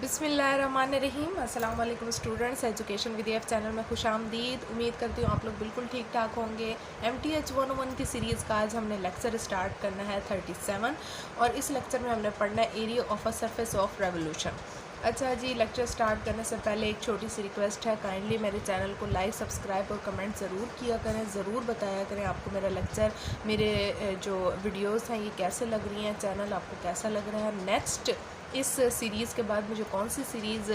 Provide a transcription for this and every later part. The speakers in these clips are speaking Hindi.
बिस्मिल्लाहिर्रहमानिर्रहीम। अस्सलाम वालेकुम students, education with F channel में खुशामदीद। उम्मीद करती हूँ आप लोग बिल्कुल ठीक ठाक होंगे। MTH 101 की सीरीज़ का आज हमने लेक्चर स्टार्ट करना है 37 और इस लेक्चर में हमने पढ़ना है area of a surface of revolution. अच्छा जी, लेक्चर स्टार्ट करने से पहले एक छोटी सी रिक्वेस्ट है, काइंडली मेरे चैनल को लाइक, सब्सक्राइब और कमेंट ज़रूर किया करें। ज़रूर बताया करें आपको मेरा लेक्चर, मेरे जो वीडियोस हैं ये कैसे लग रही हैं, चैनल आपको कैसा लग रहा है। नेक्स्ट इस सीरीज़ के बाद मुझे कौन सी सीरीज़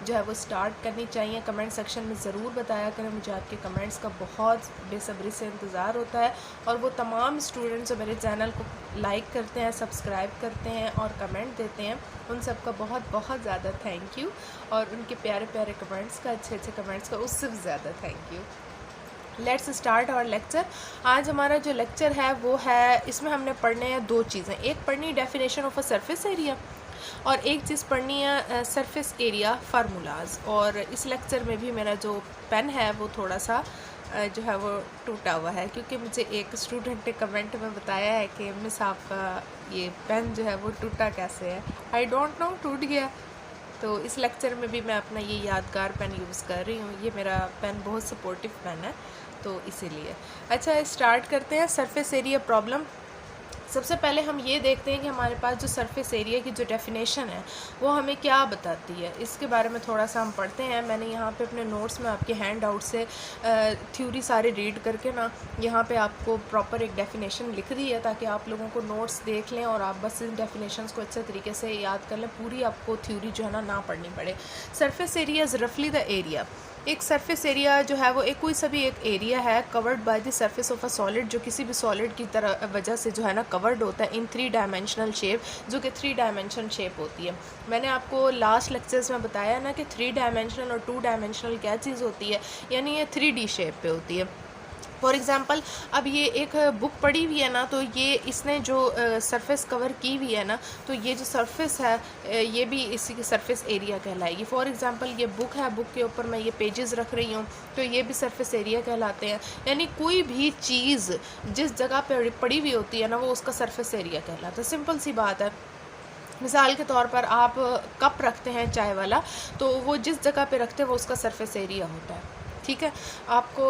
जो है वो स्टार्ट करनी चाहिए, कमेंट सेक्शन में ज़रूर बताया करें। मुझे आपके कमेंट्स का बहुत बेसब्री से इंतज़ार होता है और वो तमाम स्टूडेंट्स जो मेरे चैनल को लाइक करते हैं, सब्सक्राइब करते हैं और कमेंट देते हैं, उन सब का बहुत बहुत ज़्यादा थैंक यू। और उनके प्यारे प्यारे कमेंट्स का, अच्छे अच्छे कमेंट्स का उससे भी ज़्यादा thank you. Let's start our lecture. आज हमारा जो लेक्चर है वो है, इसमें हमने पढ़ने हैं दो चीज़ें। एक पढ़नी definition of a surface area और एक चीज़ पढ़नी है सरफेस एरिया फार्मूलाज। और इस लेक्चर में भी मेरा जो पेन है वो थोड़ा सा जो है वो टूटा हुआ है, क्योंकि मुझे एक स्टूडेंट ने कमेंट में बताया है कि मिस आपका ये पेन जो है वो टूटा कैसे है। आई डोंट नो, टूट गया। तो इस लेक्चर में भी मैं अपना ये यादगार पेन यूज़ कर रही हूँ। ये मेरा पेन बहुत सपोर्टिव पेन है, तो इसीलिए। अच्छा, स्टार्ट करते हैं सरफेस एरिया प्रॉब्लम। सबसे पहले हम ये देखते हैं कि हमारे पास जो सरफेस एरिया की जो डेफिनेशन है वो हमें क्या बताती है, इसके बारे में थोड़ा सा हम पढ़ते हैं। मैंने यहाँ पे अपने नोट्स में आपके हैंड आउट से थ्योरी सारे रीड करके ना यहाँ पे आपको प्रॉपर एक डेफिनेशन लिख दी है, ताकि आप लोगों को नोट्स देख लें और आप बस इन डेफिनेशंस को अच्छे तरीके से याद कर लें। पूरी आपको थ्योरी जो है ना पढ़नी पड़े। सरफेस एरिया इज़ रफली द एरिया। एक सरफेस एरिया जो है वो एक कोई सा भी एक एरिया है covered by the surface of a solid, जो किसी भी सॉलिड की तरह वजह से जो है ना कवर्ड होता है इन 3 डायमेंशनल शेप, जो कि 3 डायमेंशन शेप होती है। मैंने आपको लास्ट लेक्चर्स में बताया ना कि 3 डायमेंशनल और 2 डायमेंशनल क्या चीज़ होती है, यानी ये 3D शेप पे होती है। फॉर एग्ज़ाम्पल, अब ये एक बुक पड़ी हुई है ना, तो ये इसने जो सरफेस कवर की हुई है ना, तो ये जो सरफेस है ये भी इसी की सरफेस एरिया कहलाएगी। फॉर एग्ज़ाम्पल, ये बुक है, बुक के ऊपर मैं ये पेजेस रख रही हूँ, तो ये भी सरफेस एरिया कहलाते हैं। यानी कोई भी चीज़ जिस जगह पर पड़ी हुई होती है ना, वो उसका सरफेस एरिया कहलाता है। सिंपल सी बात है। मिसाल के तौर पर आप कप रखते हैं चाय वाला, तो वो जिस जगह पे रखते हैं वो उसका सरफेस एरिया होता है। ठीक है, आपको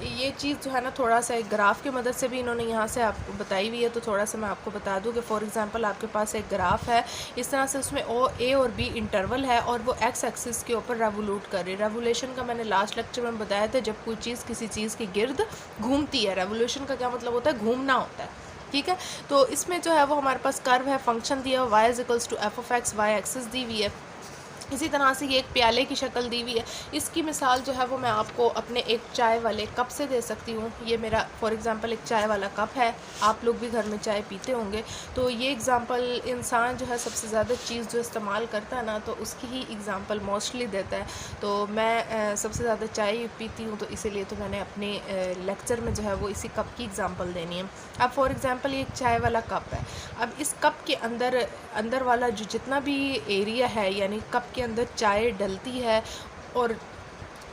ये चीज़ जो है ना थोड़ा सा एक ग्राफ की मदद से भी इन्होंने यहाँ से आपको बताई हुई है, तो थोड़ा सा मैं आपको बता दूँ कि फॉर एग्जांपल आपके पास एक ग्राफ है इस तरह से, उसमें ए और बी इंटरवल है और वो एक्स एक्सिस के ऊपर रेवोल्यूट कर रही है। रेवोल्यूशन का मैंने लास्ट लेक्चर में बताया था, जब कोई चीज़ किसी चीज़ के गिर्द घूमती है। रेवोल्यूशन का क्या मतलब होता है? घूमना होता है। ठीक है, तो इसमें जो है वो हमारे पास कर्व है, फंक्शन दिया हुआ y equals to f of x, y axis दी हुई है। इसी तरह से ये एक प्याले की शक्ल दी हुई है। इसकी मिसाल जो है वो मैं आपको अपने एक चाय वाले कप से दे सकती हूँ। ये मेरा फॉर एग्ज़ाम्पल एक चाय वाला कप है, आप लोग भी घर में चाय पीते होंगे, तो ये एग्ज़ाम्पल इंसान जो है सबसे ज़्यादा चीज़ जो इस्तेमाल करता है ना, तो उसकी ही एग्ज़ाम्पल मोस्टली देता है। तो मैं सबसे ज़्यादा चाय पीती हूँ, तो इसीलिए तो मैंने अपने लेक्चर में जो है वो इसी कप की एग्ज़ाम्पल देनी है। अब फॉर एग्ज़ाम्पल ये एक चाय वाला कप है। अब इस कप के अंदर वाला जो जितना भी एरिया है, यानी कप के अंदर चाय डलती है और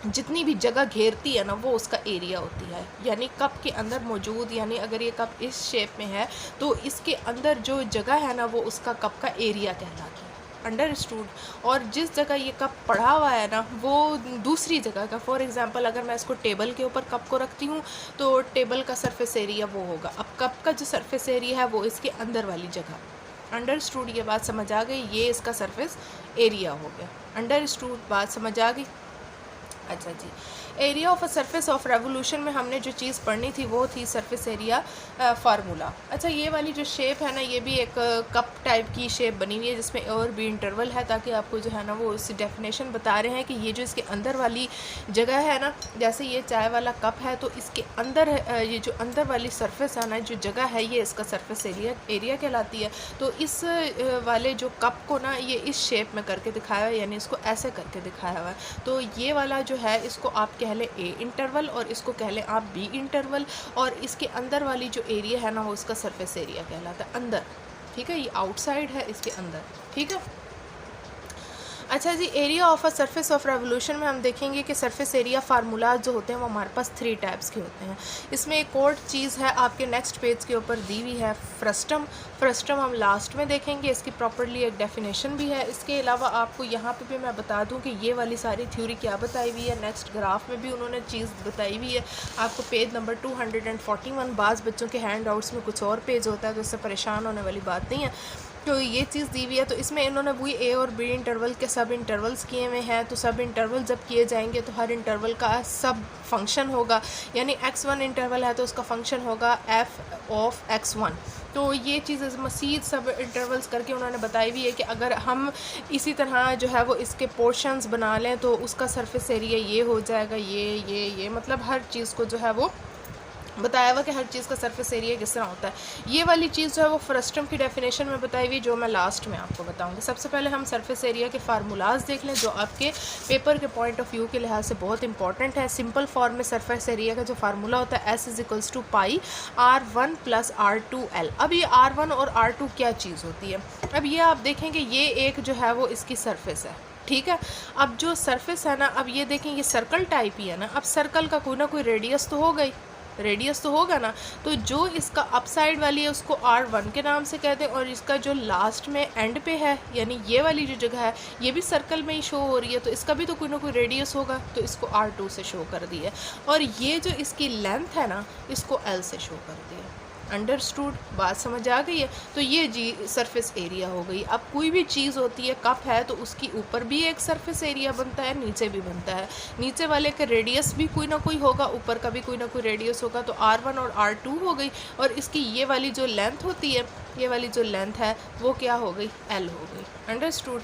जितनी भी जगह घेरती है ना, वो उसका एरिया होती है। यानी कप के अंदर मौजूद, यानी अगर ये कप इस शेप में है तो इसके अंदर जो जगह है ना, वो उसका कप का एरिया कहलाती है। अंडरस्टूड। और जिस जगह ये कप पड़ा हुआ है ना, वो दूसरी जगह का, फॉर एग्ज़ाम्पल अगर मैं इसको टेबल के ऊपर कप को रखती हूँ तो टेबल का सरफेस एरिया वो होगा। अब कप का जो सरफेस एरिया है वो इसके अंदर वाली जगह। अंडरस्टूड, ये बात समझ आ गई? ये इसका सरफेस एरिया हो गया। अंडरस्टूड, बात समझ आ गई? अच्छा जी, area of a surface of revolution में हमने जो चीज़ पढ़नी थी वो थी सरफेस एरिया फार्मूला। अच्छा, ये वाली जो शेप है ना, ये भी एक कप टाइप की शेप बनी हुई है जिसमें ए और बी इंटरवल है, ताकि आपको जो है ना वो इस डेफिनेशन बता रहे हैं कि ये जो इसके अंदर वाली जगह है ना, जैसे ये चाय वाला कप है, तो इसके अंदर ये जो अंदर वाली सरफेस है ना, जो जगह है, ये इसका सरफेस एरिया कहलाती है। तो इस वाले जो कप को ना ये इस शेप में करके दिखाया हुआ है, यानी इसको ऐसे करके दिखाया हुआ है। तो ये वाला जो है इसको आप कह लें ए इंटरवल और इसको कह लें आप बी इंटरवल, और इसके अंदर वाली जो एरिया है ना वो इसका सरफेस एरिया कहलाता है, अंदर। ठीक है, ये आउटसाइड है, इसके अंदर। ठीक है, अच्छा जी, area of a surface of revolution में हम देखेंगे कि सरफेस एरिया फार्मूला जो होते हैं वो हमारे पास 3 टाइप्स के होते हैं। इसमें एक और चीज़ है आपके नेक्स्ट पेज के ऊपर दी हुई है, फ्रस्टम हम लास्ट में देखेंगे, इसकी प्रॉपर्ली एक डेफिनेशन भी है। इसके अलावा आपको यहाँ पे भी मैं बता दूँ कि ये वाली सारी थ्योरी क्या बताई हुई है, नेक्स्ट ग्राफ में भी उन्होंने चीज़ बताई हुई है। आपको पेज नंबर 241, बाज़ बच्चों के हैंड आउट्स में कुछ और पेज होता है तो इससे परेशान होने वाली बात नहीं है। तो ये चीज़ दी हुई है, तो इसमें इन्होंने वही ए और बी इंटरवल के सब इंटरवल्स किए हुए हैं। तो सब इंटरवल जब किए जाएंगे तो हर इंटरवल का सब फंक्शन होगा, यानी x1 इंटरवल है तो उसका फंक्शन होगा f ऑफ x1। तो ये चीज़ मज़ीद सब इंटरवल्स करके उन्होंने बताई हुई है कि अगर हम इसी तरह जो है वो इसके पोर्शंस बना लें तो उसका सरफेस एरिया ये हो जाएगा, ये मतलब हर चीज़ को जो है वो बताया हुआ कि हर चीज़ का सरफेस एरिया किस तरह होता है। ये वाली चीज़ जो है वो फ्रस्टम की डेफिनेशन में बताई हुई, जो मैं लास्ट में आपको बताऊंगी। सबसे पहले हम सरफेस एरिया के फार्मूलाज देख लें जो आपके पेपर के पॉइंट ऑफ व्यू के लिहाज से बहुत इंपॉर्टेंट है। सिंपल फॉर्म में सरफेस एरिया का जो फार्मूला होता है S = पाई R1 + R2L। अब ये R1 और R2 क्या चीज़ होती है, अब ये आप देखेंगे ये एक जो है वो इसकी सरफेस है, ठीक है। अब जो सरफेस है ना, अब ये देखें ये सर्कल टाइप ही है ना, अब सर्कल का कोई ना कोई रेडियस तो होगा ही, रेडियस तो होगा ना। तो जो इसका अपसाइड वाली है उसको R1 के नाम से कहते हैं, और इसका जो लास्ट में एंड पे है यानी ये वाली जो जगह है ये भी सर्कल में ही शो हो रही है, तो इसका भी तो कोई ना कोई रेडियस होगा, तो इसको R2 से शो कर दिया। और ये जो इसकी लेंथ है ना इसको L से शो कर दिया। अंडरस्टूड, बात समझ आ गई है। तो ये जी सरफेस एरिया हो गई। अब कोई भी चीज़ होती है, कप है तो उसकी ऊपर भी एक सरफेस एरिया बनता है, नीचे भी बनता है। नीचे वाले का रेडियस भी कोई ना कोई होगा, ऊपर का भी कोई ना कोई रेडियस होगा, तो R1 और R2 हो गई। और इसकी ये वाली जो लेंथ होती है, ये वाली जो लेंथ है वो क्या हो गई, L हो गई। अंडरस्टूड।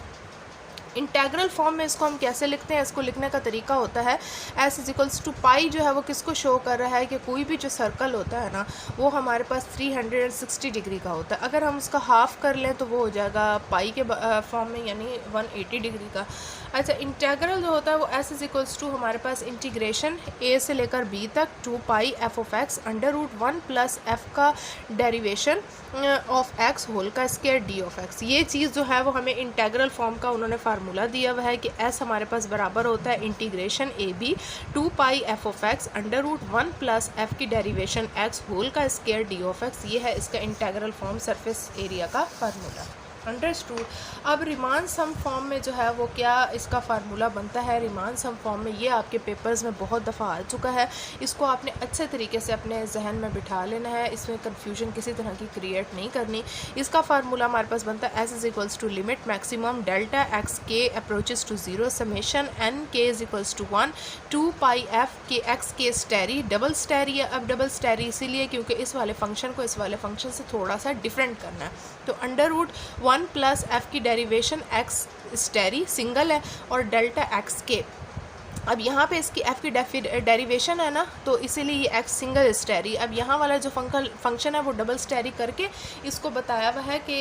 इंटेग्रल फॉर्म में इसको हम कैसे लिखते हैं, इसको लिखने का तरीका होता है S = पाई जो है वो किसको शो कर रहा है कि कोई भी जो सर्कल होता है ना वो हमारे पास 360 डिग्री का होता है। अगर हम उसका हाफ़ कर लें तो वो हो जाएगा पाई के फॉर्म में, यानी 180 डिग्री का। अच्छा, इंटेग्रल जो होता है वो S = हमारे पास इंटीग्रेशन A से लेकर B तक 2 पाई f(x) √1 + f का डेरिवेशन ऑफ x होल का स्क्वायर d ऑफ x। ये चीज़ जो है वो हमें इंटेग्रल फॉर्म का उन्होंने फार्मूला दिया हुआ है कि S हमारे पास बराबर होता है इंटीग्रेशन AB 2 पाई f(x) √1 + f की डेरिवेशन x होल का स्क्वायर d ऑफ x। ये है इसका इंटेग्रल फॉर्म सरफेस एरिया का फार्मूला। अंडरस्टूड। अब रिमान सम फॉर्म में जो है वो क्या इसका फार्मूला बनता है, रिमान सम फॉर्म में ये आपके पेपर्स में बहुत दफ़ा आ चुका है। इसको आपने अच्छे तरीके से अपने जहन में बिठा लेना है, इसमें कन्फ्यूजन किसी तरह की क्रिएट नहीं करनी। इसका फार्मूला हमारे पास बनता है S = limit maximum delta x k approaches to 0 summation n k = 1 2 pi f के x के स्टेरी डबल स्टेरी है। अब डबल स्टेरी इसीलिए क्योंकि इस वाले फंक्शन को इस वाले फंक्शन से थोड़ा सा डिफरेंट करना है। तो √1 + f की डेरिवेशन x स्टेरी सिंगल है और डेल्टा x के। अब यहाँ पे इसकी f की डेरिवेशन है ना, तो इसीलिए ये x सिंगल स्टेरी। अब यहाँ वाला जो फंक्शन है वो डबल स्टेरी करके इसको बताया हुआ है कि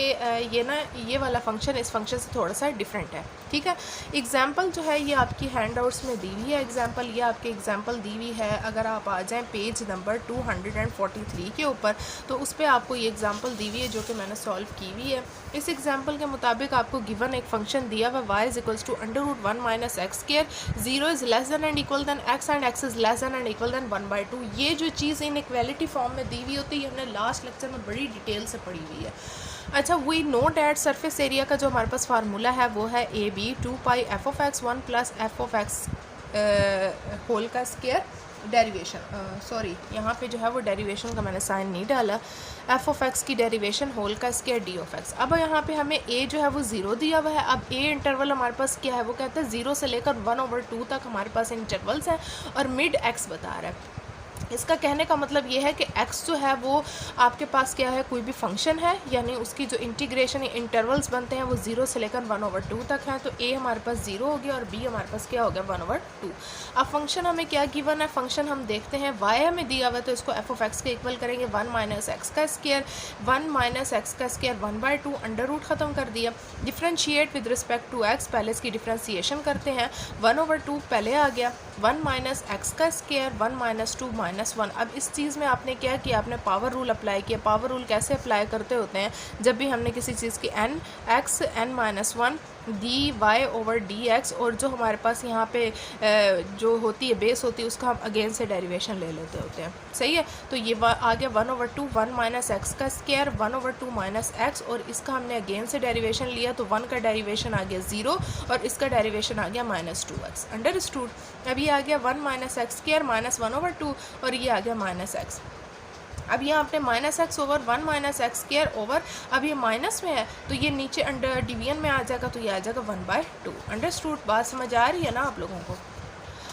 ये ना ये वाला फंक्शन इस फंक्शन से थोड़ा सा डिफरेंट है, ठीक है। एग्जांपल जो है ये आपकी हैंड आउट्स में दी हुई है, एग्जांपल ये आपके एग्जांपल दी हुई है। अगर आप आ जाएँ पेज नंबर 243 के ऊपर तो उस पर आपको ये एग्जाम्पल दी हुई है जो कि मैंने सॉल्व की हुई है। इस एग्जाम्पल के मुताबिक आपको गिवन एक फंक्शन दिया हुआ y = √1 - x², 0 is less than and equal than x and x is less than and equal than 1/2। ये जो चीज़ इनइक्वालिटी फॉर्म में दी हुई होती है हमने लास्ट लेक्चर में बड़ी डिटेल से पढ़ी हुई है। अच्छा, we know that surface area का जो हमारे पास फार्मूला है वो है AB 2 पाई f(x) 1 + f(x) होल का स्क्वायर डेरिवेशन, सॉरी यहाँ पे जो है वो डेरिवेशन का मैंने साइन नहीं डाला, f(x) की डेरिवेशन होल का स्क्वायर d ऑफ x। अब यहाँ पे हमें a जो है वो 0 दिया हुआ है। अब a इंटरवल हमारे पास क्या है, वो कहता है 0 से लेकर 1/2 तक हमारे पास इंटरवल्स हैं और मिड x बता रहा है। इसका कहने का मतलब ये है कि x जो है वो आपके पास क्या है, कोई भी फंक्शन है, यानी उसकी जो इंटीग्रेशन इंटरवल्स बनते हैं वो 0 से लेकर 1/2 तक हैं। तो a हमारे पास 0 हो गया और b हमारे पास क्या हो गया 1/2। अब फंक्शन हमें क्या गिवन है, फंक्शन हम देखते हैं y हमें दिया हुआ है तो इसको f(x) के इक्वल करेंगे 1 - x का स्क्वायर, 1 - x का स्क्वायर 1/2, अंडर रूट ख़त्म कर दिया। Differentiate with respect to x, पहले इसकी डिफ्रेंशिएशन करते हैं, 1/2 पहले आ गया, 1 - x का स्क्वायर 1 - 2 - 1। अब इस चीज़ में आपने क्या किया, आपने पावर रूल अप्लाई किया। पावर रूल कैसे अप्लाई करते होते हैं, जब भी हमने किसी चीज़ की n x n - 1 D Y over D X, और जो हमारे पास यहाँ पे जो होती है बेस होती है उसका हम अगेन से डेरिवेशन ले लेते होते हैं। सही है, तो ये आ गया 1/2 1 माइनस एक्स का स्क्वायर 1/2 माइनस एक्स, और इसका हमने अगेन से डेरिवेशन लिया तो 1 का डेरिवेशन आ गया 0 और इसका डेरिवेशन आ गया -2x अंडर स्टूड। अब ये आ गया 1 माइनस एक्स स्क्वायर माइनस 1/2 और ये आ गया माइनस एक्स। अब यहाँ आपने minus x over 1 minus X square over, अब ये माइनस में है तो ये नीचे अंडर डिवीजन में आ जाएगा, तो ये आ जाएगा 1/2 अंडरस्टूड। बात समझ आ रही है ना आप लोगों को?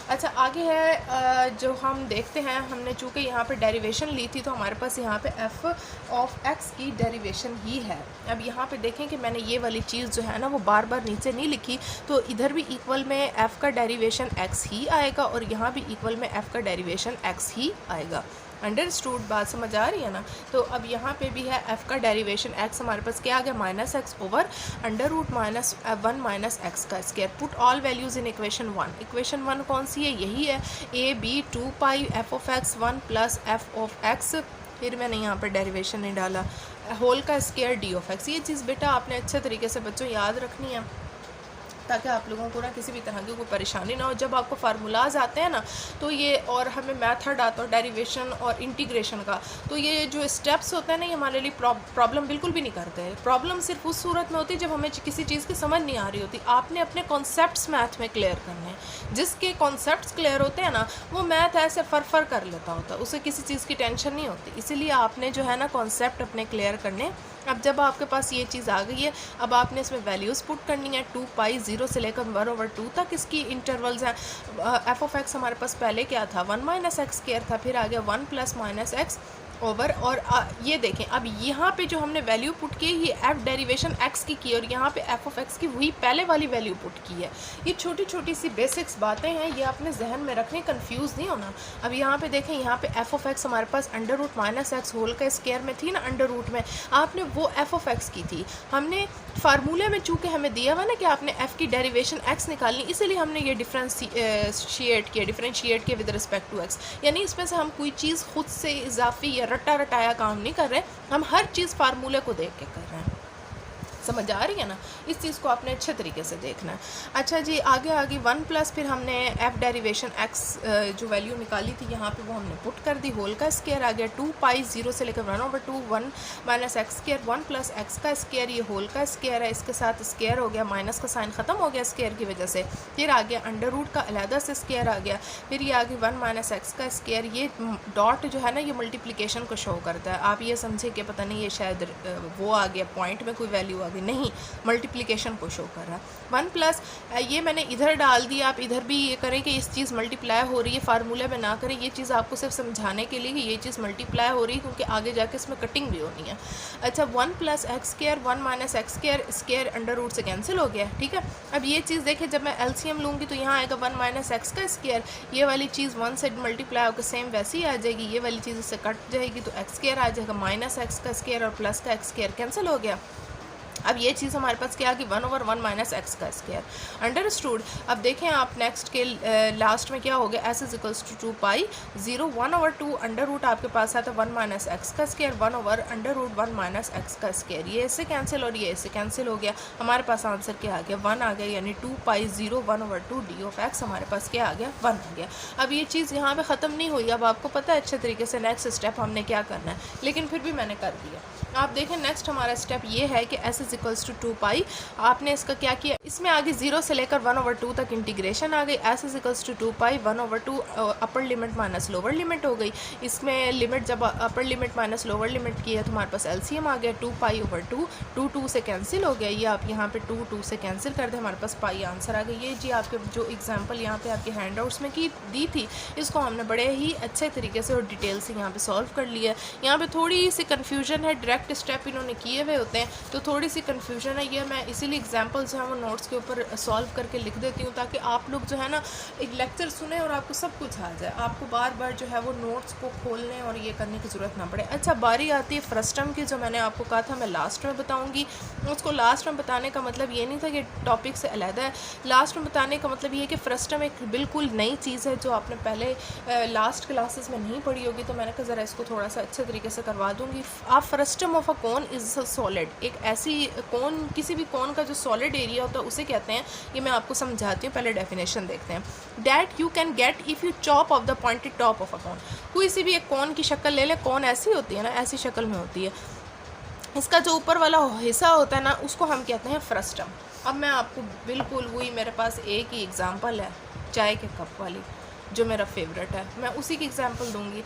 अच्छा आगे है जो हम देखते हैं, हमने चूँकि यहाँ पे डेरिवेशन ली थी तो हमारे पास यहाँ पे f ऑफ x की डेरिवेशन ही है। अब यहाँ पे देखें कि मैंने ये वाली चीज़ जो है ना वो बार बार नीचे नहीं लिखी, तो इधर भी इक्वल में f का डेरिवेशन x ही आएगा और यहाँ भी इक्वल में f का डेरिवेशन x ही आएगा। अंडरस्टूड, बात समझ आ रही है ना? तो अब यहाँ पे भी है f का डेरिवेशन x हमारे पास क्या आ गया -x ओवर √-1 माइनस एक्स का square. Put all values in equation 1। Equation 1 कौन सी है? यही है a/b 2 pi f of x 1 plus f of x, फिर मैंने यहाँ पर डेरिवेशन नहीं डाला, होल का स्क्वायर d ऑफ x। ये चीज़ बेटा आपने अच्छे तरीके से बच्चों याद रखनी है ताकि आप लोगों को ना किसी भी तरह की कोई परेशानी ना हो। जब आपको फार्मूलाज आते हैं ना तो ये, और हमें मेथड आता है डेरिवेशन और इंटीग्रेशन का, तो ये जो स्टेप्स होते हैं ना ये हमारे लिए प्रॉब्लम बिल्कुल भी नहीं करते हैं। प्रॉब्लम सिर्फ उस सूरत में होती है जब हमें किसी चीज़ की समझ नहीं आ रही होती। आपने अपने कॉन्सेप्ट्स मैथ में क्लियर करने हैं। जिसके कॉन्सेप्ट्स क्लियर होते हैं ना वो मैथ ऐसे फर कर लेता होता है, उसे किसी चीज़ की टेंशन नहीं होती। इसीलिए आपने जो है ना कॉन्सेप्ट अपने क्लियर करने। अब जब आपके पास ये चीज़ आ गई है, अब आपने इसमें वैल्यूज़ पुट करनी है। 2 पाई 0 से लेकर 1/2 तक इसकी इंटरवल्स हैं। f ऑफ x हमारे पास पहले क्या था? 1 माइनस एक्स स्क्वायर था, फिर आ गया 1 प्लस माइनस एक्स ओवर, और ये देखें अब यहाँ पे जो हमने वैल्यू पुट की ये f डेरिवेशन x की और यहाँ पे f ऑफ x की वही पहले वाली वैल्यू पुट की है। ये छोटी छोटी सी बेसिक्स बातें हैं, ये अपने जहन में रखने, कंफ्यूज नहीं होना। अब यहाँ पे देखें, यहाँ पे f ऑफ x हमारे पास √-x होल का स्क्वायर में थी ना, अंडर रूट में आपने वो f ऑफ x की थी। हमने फार्मूले में चूँकि हमें दिया हुआ ना कि आपने f की डेरिवेशन x निकालनी, इसीलिए हमने ये डिफ्रेंशिएट किया विद रिस्पेक्ट टू x। यानी इसमें से हम कोई चीज़ खुद से इजाफी या रटा रटाया काम नहीं कर रहे, हम हर चीज़ फार्मूले को देख के कर रहे हैं। समझ आ रही है ना? इस चीज़ को आपने अच्छे तरीके से देखना है। अच्छा जी, आगे 1 प्लस फिर हमने f डेरिवेशन x जो वैल्यू निकाली थी यहाँ पे वो हमने पुट कर दी। होल का स्क्वायर आ गया 2 पाई 0 से लेकर 1/2 1 minus X square 1 plus x का स्क्वायर, ये होल का स्क्वायर है, इसके साथ स्क्वायर हो गया, माइनस का साइन ख़त्म हो गया स्क्वायर की वजह से। फिर आ गया अंडर रूट का अलहदा से स्क्वायर आ गया, फिर ये आ गई 1 माइनस एक्स का स्क्वायर। ये डॉट जो है ना ये मल्टीप्लिकेशन को शो करता है। आप ये समझे कि पता नहीं ये शायद वो आ गया पॉइंट में कोई वैल्यू आ गई, नहीं, मल्टीप्लिकेशन को शो कर रहा है। 1 प्लस ये मैंने इधर डाल दिया, आप इधर भी ये करें कि इस चीज़ मल्टीप्लाई हो रही है, फार्मूले में ना करें। ये चीज़ आपको सिर्फ समझाने के लिए कि ये चीज़ मल्टीप्लाई हो रही है क्योंकि आगे जाके इसमें कटिंग भी होनी है। अच्छा, 1 plus X square 1 minus X square under root से कैंसिल हो गया, ठीक है। अब ये चीज़ देखें, जब मैं एलसीएम लूँगी तो यहाँ आएगा 1 माइनस एक्स का स्क्वायर, ये वाली चीज़ 1 से मल्टीप्लाई होकर सेम वैसे ही आ जाएगी, ये वाली चीज़ इससे कट जाएगी तो एक्स स्क्वायर आ जाएगा, माइनस एक्स का स्क्वायर और प्लस का एक्स स्क्वायर कैंसिल हो गया। अब ये चीज़ हमारे पास क्या आ गई 1/1 माइनस एक्स का स्क्वायर अंडरस्टूड। अब देखें आप नेक्स्ट के लास्ट में क्या हो गया, s equals to 2 pi 0 1/2 under root आपके पास आता है 1 माइनस एक्स का स्क्वायर 1/√1 माइनस एक्स का स्क्वायर। ये इससे कैंसिल और ये इससे कैंसिल हो गया, हमारे पास आंसर क्या आ गया 1 आ गया, यानी 2 पाई 0 1/2 डी ऑफ एक्स हमारे पास क्या आ गया 1 आ गया। अब ये चीज़ यहाँ पे ख़त्म नहीं हुई, अब आपको पता है अच्छे तरीके से नेक्स्ट स्टेप हमने क्या करना है, लेकिन फिर भी मैंने कर दिया। आप देखें नेक्स्ट हमारा स्टेप ये है कि s इक्वल्स टू 2 पाई, आपने इसका क्या किया, इसमें आगे 0 से लेकर 1/2 तक इंटीग्रेशन आ गई। s equals to 2 pi 1/2 upper limit minus lower limit हो गई। इसमें लिमिट जब upper limit minus lower limit की है तो हमारे पास एलसीएम आ गया 2 पाई ओवर 2, 2 से कैंसिल हो गया, ये आप यहाँ पे 2 से कैंसिल कर दें, हमारे पास पाई आंसर आ गई। ये जी आपके जो एग्जाम्पल यहाँ पे आपके हैंड आउट्स में की दी थी, इसको हमने बड़े ही अच्छे तरीके से और डिटेल से यहाँ पे सॉल्व कर लिया। यहाँ पे थोड़ी सी कन्फ्यूजन है, डायरेक्ट स्टेप इन्होंने किए हुए होते हैं तो थोड़ी सी कन्फ्यूजन है, ये मैं इसीलिए एग्जांपल्स हैं वो नोट्स के ऊपर सॉल्व करके लिख देती हूँ ताकि आप लोग जो है ना एक लेक्चर सुने और आपको सब कुछ आ जाए, आपको बार बार जो है वो नोट्स को खोलने और ये करने की ज़रूरत ना पड़े। अच्छा, बारी आती है फ्रस्टम की, जो मैंने आपको कहा था मैं लास्ट में बताऊँगी। उसको लास्ट में बताने का मतलब ये नहीं था कि टॉपिक से अलहदा है, लास्ट में बताने का मतलब ये है कि फ्रस्टम एक बिल्कुल नई चीज़ है जो आपने पहले लास्ट क्लासेस में नहीं पढ़ी होगी, तो मैंने कहा ज़रा इसको थोड़ा सा अच्छे तरीके से करवा दूँगी। आप frustum of a cone is a solid, एक ऐसी किसी भी कोन का जो सॉलिड एरिया होता है उसे कहते हैं। ये मैं आपको समझाती हूँ, पहले डेफिनेशन देखते हैं। That you can get if you chop off the pointed top of a cone. कोई सी भी एक कोन की शक्ल ले लें, कोन ऐसी होती है ना, ऐसी शक्ल में होती है, इसका जो ऊपर वाला हिस्सा होता है ना उसको हम कहते हैं फ्रस्टम। अब मैं आपको बिल्कुल वही, मेरे पास एक ही एग्ज़ाम्पल है चाय के कप वाली जो मेरा फेवरेट है, मैं उसी की एग्ज़ाम्पल दूंगी।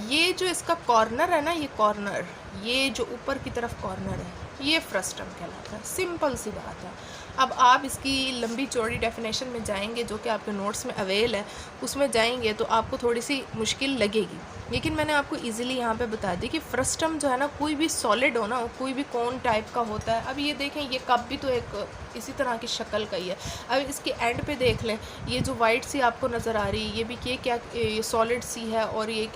ये जो इसका कॉर्नर है ना, ये कॉर्नर, ये जो ऊपर की तरफ कॉर्नर है, ये फ्रस्टम कहलाता है। सिंपल सी बात है। अब आप इसकी लंबी चौड़ी डेफिनेशन में जाएंगे जो कि आपके नोट्स में अवेल है, उसमें जाएंगे तो आपको थोड़ी सी मुश्किल लगेगी, लेकिन मैंने आपको इजीली यहाँ पे बता दी कि फ्रस्टम जो है ना, कोई भी सॉलिड हो ना, कोई भी कोन टाइप का होता है। अब ये देखें, ये कप भी तो एक इसी तरह की शक्ल का ही है। अब इसके एंड पे देख लें, ये जो वाइट सी आपको नज़र आ रही है, ये भी ये सॉलिड सी है, और ये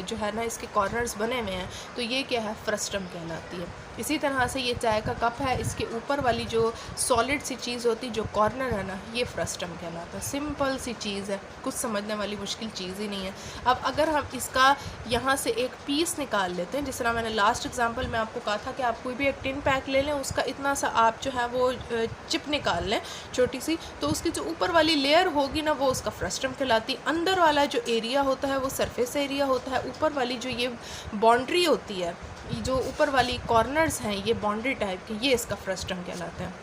जो है ना इसके कॉर्नर्स बने हुए हैं, तो ये क्या है, फ्रस्टम कहलाती है। इसी तरह से ये चाय का कप है, इसके ऊपर वाली जो सॉलिड सी चीज़ होती है, जो कॉर्नर है ना, ये फ्रस्टम कहलाता है। सिंपल सी चीज़ है, कुछ समझने वाली मुश्किल चीज़ ही नहीं है। अब अगर हम इसका यहाँ से एक पीस निकाल लेते हैं, जिस तरह मैंने लास्ट एग्जांपल में आपको कहा था कि आप कोई भी एक टिन पैक ले लें, उसका इतना सा आप जो है वो चिप निकाल लें छोटी सी, तो उसकी जो ऊपर वाली लेयर होगी ना, वो उसका फ्रस्टम कहलाती। अंदर वाला जो एरिया होता है वो सरफेस एरिया होता है। ऊपर वाली जो ये बाउंड्री होती है, जो ऊपर वाली कॉर्नर्स हैं, ये बाउंड्री टाइप के, ये इसका फ्रस्टम कहलाते हैं।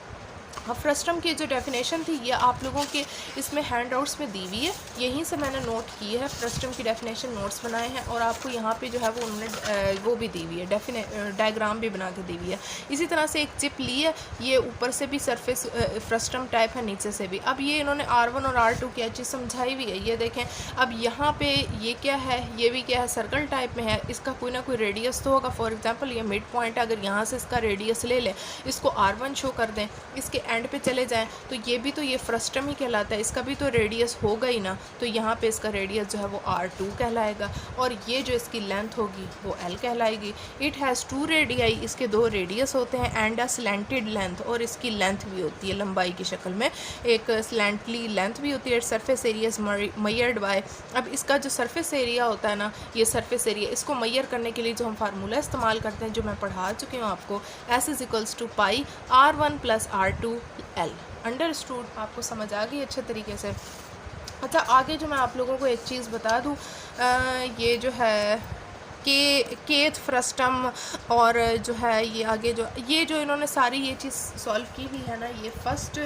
अब फ्रस्टम की जो डेफिनेशन थी ये आप लोगों के इसमें हैंडआउट्स में दी हुई है, यहीं से मैंने नोट की है। फ्रस्टम की डेफिनेशन नोट्स बनाए हैं, और आपको यहाँ पे जो है वो उन्होंने वो भी दी हुई है, डायग्राम भी बना के दी हुई है। इसी तरह से एक चिप ली है, ये ऊपर से भी सरफेस फ्रस्टम टाइप है, नीचे से भी। अब ये इन्होंने R1 और R2 की चीज़ समझाई हुई है, ये देखें। अब यहाँ पे ये क्या है, ये भी क्या है, सर्कल टाइप में है, इसका कोई ना कोई रेडियस तो होगा। फॉर एग्जाम्पल ये मिड पॉइंट, अगर यहाँ से इसका रेडियस ले लें, इसको R1 शो कर दें, इसके एंड पे चले जाएं, तो ये भी तो ये फ्रस्टम ही कहलाता है, इसका भी तो रेडियस होगा ही ना, तो यहाँ पे इसका रेडियस जो है वो R2 कहलाएगा, और ये जो इसकी लेंथ होगी वो L कहलाएगी। इट हैज़ 2 रेडियाई, इसके 2 रेडियस होते हैं, एंड अ स्लैंटेड लेंथ, और इसकी लेंथ भी होती है लंबाई की शक्ल में, एक स्लैंटली लेंथ भी होती है। सरफेस एरिया इज मैयर्ड बाय, अब इसका जो सरफेस एरिया होता है ना, ये सरफेस एरिया, इसको मैयर करने के लिए जो हम फार्मूला इस्तेमाल करते हैं, जो मैं पढ़ा चुकी हूँ आपको, S = पाई R1 + R2 L। अंडरस्टूड, आपको समझ आ गई अच्छे तरीके से। अच्छा, आगे जो मैं आप लोगों को एक चीज़ बता दूँ, ये जो है केथ फ्रस्टम, और जो है ये आगे जो इन्होंने सारी ये चीज़ सॉल्व की हुई है ना, ये फर्स्ट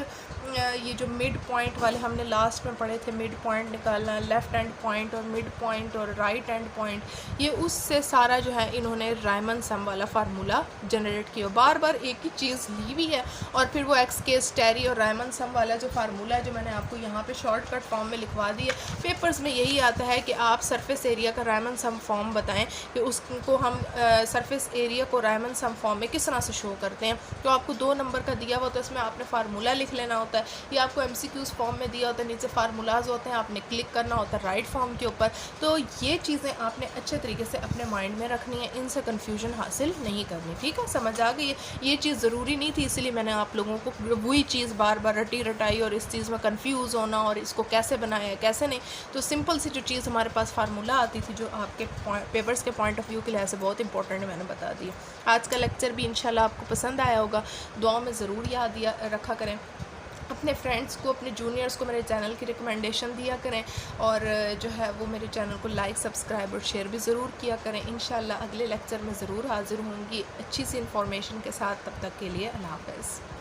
ये जो मिड पॉइंट वाले हमने लास्ट में पढ़े थे, मिड पॉइंट निकालना, लेफ़्ट एंड पॉइंट और मिड पॉइंट और राइट एंड पॉइंट, ये उससे सारा जो है इन्होंने रायमन सम वाला फार्मूला जनरेट किया। बार बार एक ही चीज़ ली हुई है, और फिर वो एक्स के स्टेरी और रायमन सम वाला जो फार्मूला है, जो मैंने आपको यहाँ पे शॉर्टकट फॉर्म में लिखवा दी है। पेपर्स में यही आता है कि आप सरफेस एरिया का रायमन सम फॉर्म बताएं कि उसको हम सरफेस एरिया को रायमन सम फॉर्म में किस तरह से शो करते हैं। तो आपको 2 नंबर का दिया हुआ, तो इसमें आपने फार्मूला लिख लेना होता है। ये आपको MCQs फॉर्म में दिया होता है, नीचे फार्मूलाज होते हैं, आपने क्लिक करना होता है राइट फॉर्म के ऊपर। तो ये चीज़ें आपने अच्छे तरीके से अपने माइंड में रखनी है, इनसे कन्फ्यूजन हासिल नहीं करनी, ठीक है, समझ आ गई है। ये चीज़ ज़रूरी नहीं थी, इसलिए मैंने आप लोगों को वही चीज़ बार बार रटी रटाई, और इस चीज़ में कन्फ्यूज़ होना, और इसको कैसे बनाया कैसे नहीं। तो सिंपल सी जो चीज़ हमारे पास फार्मूला आती थी, जो आपके पेपर्स के पॉइंट ऑफ व्यू के लिहाज से बहुत इंपॉर्टेंट है, मैंने बता दी। आज का लेक्चर भी इंशाल्लाह आपको पसंद आया होगा, दुआ में ज़रूर याद रखा करें। अपने फ्रेंड्स को, अपने जूनियर्स को मेरे चैनल की रिकमेंडेशन दिया करें, और जो है वो मेरे चैनल को लाइक, सब्सक्राइब और शेयर भी ज़रूर किया करें। इंशाल्लाह अगले लेक्चर में ज़रूर हाज़िर होंगी अच्छी सी इन्फॉर्मेशन के साथ। तब तक के लिए अल्लाह हाफ़िज़।